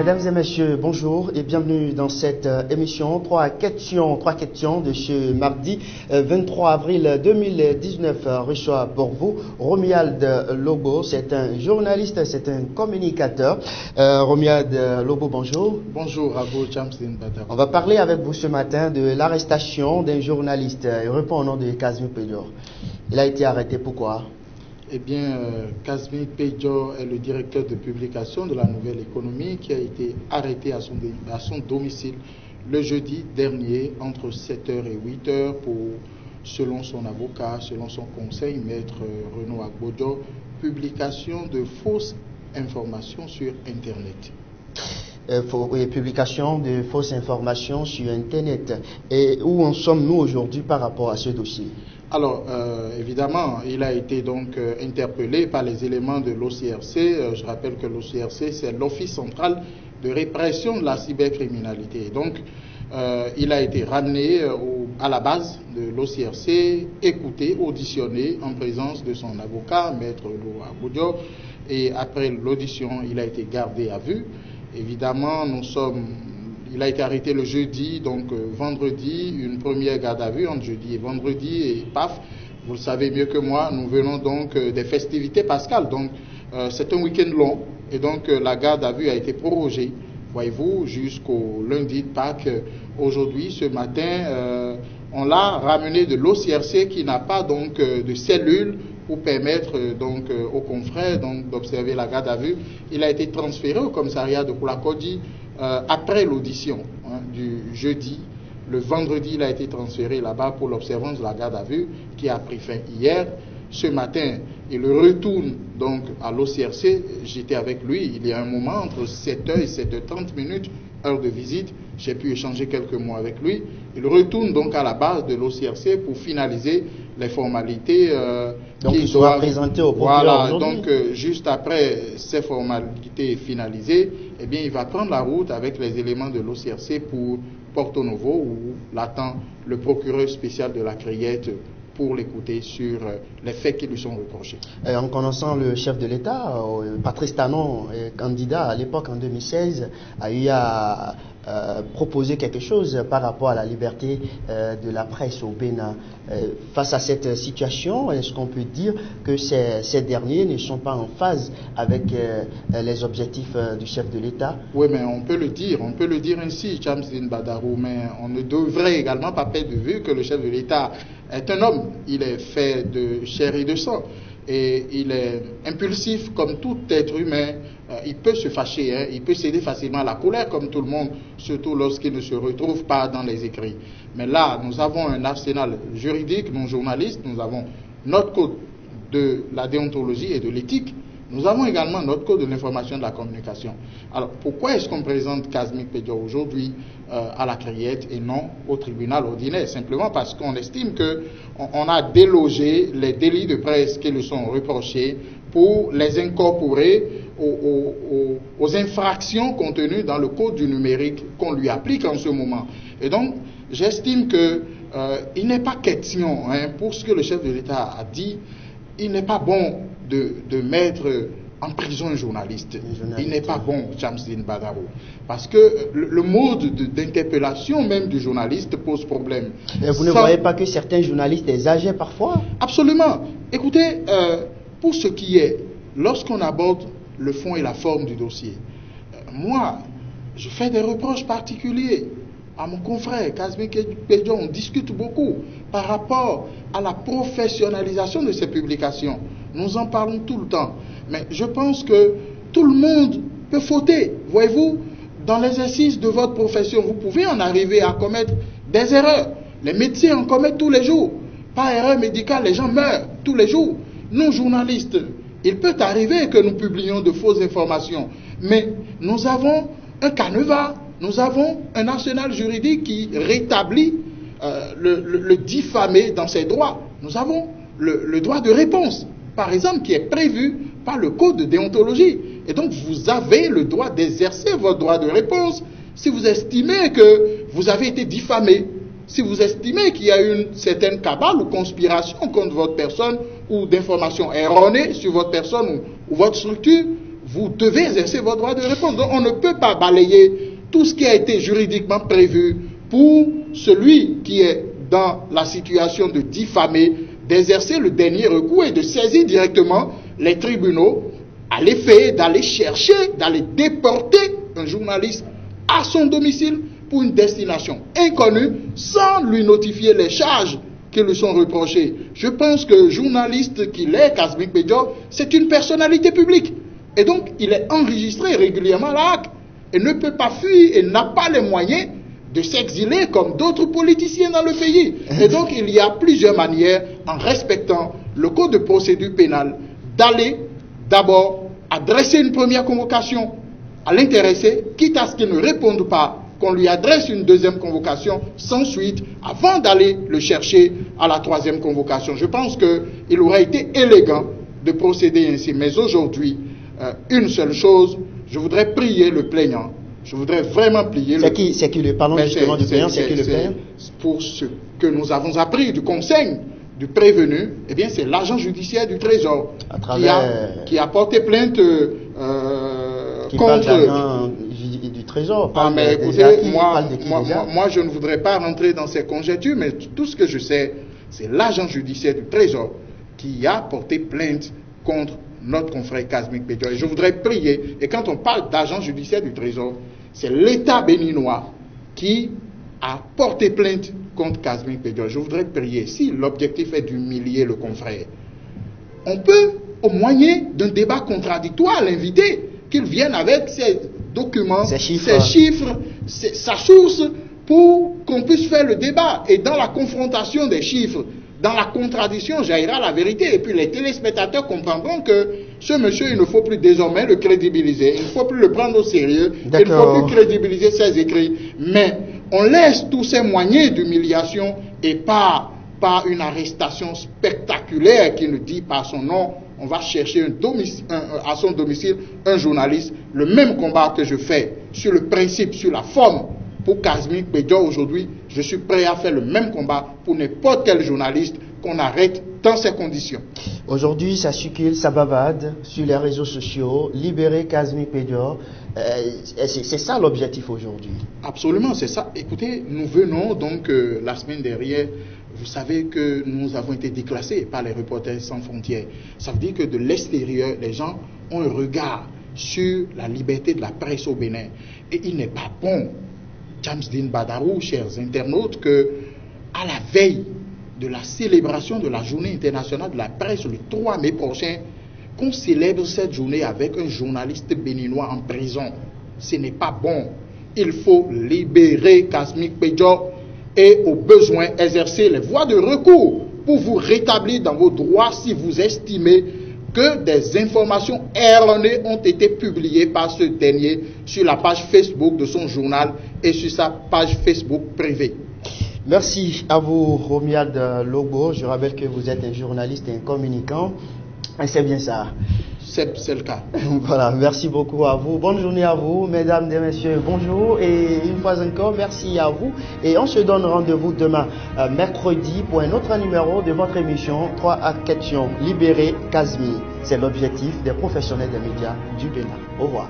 Mesdames et messieurs, bonjour et bienvenue dans cette émission. Trois questions de ce mardi 23 avril 2019 reçoit pour vous Romuald Lobo. C'est un journaliste, c'est un communicateur. Romuald Lobo, bonjour. Bonjour à vous, Chamsin Badar. On va parler avec vous ce matin de l'arrestation d'un journaliste. Il répond au nom de Kazmi Pedjo. Il a été arrêté, pourquoi? Eh bien, Kazmi Pedjo est le directeur de publication de la Nouvelle Économie qui a été arrêté à son domicile le jeudi dernier entre 7h et 8h pour, selon son avocat, selon son conseil, maître Renaud Agbojo, publication de fausses informations sur Internet. Publication de fausses informations sur Internet. Et où en sommes-nous aujourd'hui par rapport à ce dossier? Alors, évidemment, il a été donc interpellé par les éléments de l'OCRC. Je rappelle que l'OCRC, c'est l'Office central de répression de la cybercriminalité. Donc, il a été ramené à la base de l'OCRC, écouté, auditionné en présence de son avocat, maître Renaud Agbojo. Et après l'audition, il a été gardé à vue. Évidemment, il a été arrêté le jeudi, donc vendredi, une première garde à vue entre jeudi et vendredi, et paf, vous le savez mieux que moi, nous venons donc des festivités pascales, donc c'est un week-end long, et donc la garde à vue a été prorogée, voyez-vous, jusqu'au lundi de Pâques. Aujourd'hui, ce matin, on l'a ramené de l'OCRC qui n'a pas donc de cellule pour permettre donc aux confrères d'observer la garde à vue. Il a été transféré au commissariat de Koulakodi après l'audition du jeudi. Le vendredi, il a été transféré là-bas pour l'observance de la garde à vue qui a pris fin hier. Ce matin, il retourne donc à l'OCRC. J'étais avec lui il y a un moment, entre 7h et 7h30 minutes, heure de visite. J'ai pu échanger quelques mots avec lui. Il retourne donc à la base de l'OCRC pour finaliser les formalités. Donc il sera présenté au procureur aujourd'hui. Donc juste après ces formalités finalisées, eh bien, il va prendre la route avec les éléments de l'OCRC pour Porto Novo, où l'attend le procureur spécial de la Criette pour l'écouter sur les faits qui lui sont reprochés. En connaissant le chef de l'État, Patrice Talon, candidat à l'époque en 2016, a eu à proposer quelque chose par rapport à la liberté de la presse au Bénin. Face à cette situation, est-ce qu'on peut dire que ces derniers ne sont pas en phase avec les objectifs du chef de l'État? Oui, mais on peut le dire ainsi, Chamsin Badarou, mais on ne devrait également pas perdre de vue que le chef de l'État est un homme. Il est fait de chair et de sang. Et il est impulsif comme tout être humain. Il peut se fâcher, il peut céder facilement à la colère comme tout le monde, surtout lorsqu'il ne se retrouve pas dans les écrits. Mais là, nous avons un arsenal juridique, nous journalistes, nous avons notre code de la déontologie et de l'éthique. Nous avons également notre code de l'information et de la communication. Alors, pourquoi est-ce qu'on présente Kazmi Pedjo aujourd'hui à la Criette et non au tribunal ordinaire? Simplement parce qu'on estime qu'on a délogé les délits de presse qui lui sont reprochés pour les incorporer aux infractions contenues dans le code du numérique qu'on lui applique en ce moment. Et donc, j'estime qu'il n'est pas question, pour ce que le chef de l'État a dit, il n'est pas bon de mettre en prison un journaliste. Il n'est pas bon, Chamsin Badarou. Parce que le mode d'interpellation même du journaliste pose problème. Et vous ne voyez pas que certains journalistes exagèrent parfois? Absolument. Écoutez, pour ce qui est, lorsqu'on aborde le fond et la forme du dossier, moi, je fais des reproches particuliers à mon confrère Kazmi Pedjo. On discute beaucoup par rapport à la professionnalisation de ces publications. Nous en parlons tout le temps. Mais je pense que tout le monde peut fauter. Voyez-vous, dans l'exercice de votre profession, vous pouvez en arriver à commettre des erreurs. Les médecins en commettent tous les jours. Par erreur médicale, les gens meurent tous les jours. Nous, journalistes, il peut arriver que nous publions de fausses informations. Mais nous avons un canevas. Nous avons un arsenal juridique qui rétablit le diffamé dans ses droits. Nous avons le droit de réponse, par exemple, qui est prévu par le code de déontologie. Et donc, vous avez le droit d'exercer votre droit de réponse si vous estimez que vous avez été diffamé, si vous estimez qu'il y a une certaine cabale ou conspiration contre votre personne ou d'informations erronées sur votre personne ou votre structure. vous devez exercer votre droit de réponse. Donc on ne peut pas balayer tout ce qui a été juridiquement prévu pour celui qui est dans la situation de diffamer, d'exercer le dernier recours et de saisir directement les tribunaux à l'effet d'aller chercher, d'aller déporter un journaliste à son domicile pour une destination inconnue sans lui notifier les charges qui lui sont reprochées. Je pense que le journaliste qu'il est, Kazmik Bedior, c'est une personnalité publique. Et donc, il est enregistré régulièrement à la HAC et ne peut pas fuir et n'a pas les moyens de s'exiler comme d'autres politiciens dans le pays. Et donc, il y a plusieurs manières, en respectant le code de procédure pénale, d'aller d'abord adresser une première convocation à l'intéressé, quitte à ce qu'il ne réponde pas, qu'on lui adresse une deuxième convocation sans suite, avant d'aller le chercher à la troisième convocation. Je pense qu'il aurait été élégant de procéder ainsi. Mais aujourd'hui, une seule chose, je voudrais prier le plaignant. Je voudrais vraiment prier le plaignant. C'est qui le parlant justement du plaignant, c'est qui le plaignant? Pour ce que nous avons appris du conseil du prévenu, eh bien c'est l'agent judiciaire du Trésor qui a porté plainte contre... du Trésor. Mais écoutez, moi je ne voudrais pas rentrer dans ces conjectures, mais tout ce que je sais, c'est l'agent judiciaire du Trésor qui a porté plainte contre notre confrère Kazmik Bedior. Et je voudrais prier, et quand on parle d'agent judiciaire du Trésor, c'est l'État béninois qui a porté plainte contre Kazmik Bedior. Je voudrais prier, si l'objectif est d'humilier le confrère, on peut, au moyen d'un débat contradictoire, l'inviter, qu'il vienne avec ses documents, ses chiffres, sa source, pour qu'on puisse faire le débat. Et dans la confrontation des chiffres, dans la contradiction, jaillira la vérité. Et puis les téléspectateurs comprendront que ce monsieur, il ne faut plus désormais le crédibiliser. Il ne faut plus le prendre au sérieux. Il ne faut plus crédibiliser ses écrits. Mais on laisse tous ces moyens d'humiliation et par une arrestation spectaculaire qui ne dit pas son nom, on va chercher à son domicile un journaliste. Le même combat que je fais sur le principe, sur la forme, pour Kazmik Bedior aujourd'hui, je suis prêt à faire le même combat pour n'importe quel journaliste qu'on arrête dans ces conditions. Aujourd'hui, ça circule, ça bavade sur les réseaux sociaux, libérer Kazmik Bedior. C'est ça l'objectif aujourd'hui. Absolument, c'est ça. Écoutez, nous venons donc la semaine dernière. Vous savez que nous avons été déclassés par les Reporters sans frontières. Ça veut dire que de l'extérieur, les gens ont un regard sur la liberté de la presse au Bénin. Et il n'est pas bon, James Dean Badarou, chers internautes, que à la veille de la célébration de la journée internationale de la presse le 3 mai prochain, qu'on célèbre cette journée avec un journaliste béninois en prison. Ce n'est pas bon. Il faut libérer Kazmik Bedior et au besoin exercer les voies de recours pour vous rétablir dans vos droits si vous estimez que des informations erronées ont été publiées par ce dernier sur la page Facebook de son journal et sur sa page Facebook privée. Merci à vous, Romiad Lobo. Je rappelle que vous êtes un journaliste et un communicant. Et c'est bien ça. C'est le cas. Voilà, merci beaucoup à vous. Bonne journée à vous, mesdames et messieurs. Bonjour et une fois encore, merci à vous. Et on se donne rendez-vous demain, mercredi, pour un autre numéro de votre émission 3 à question. Libérer Kazmik. C'est l'objectif des professionnels des médias du Bénin. Au revoir.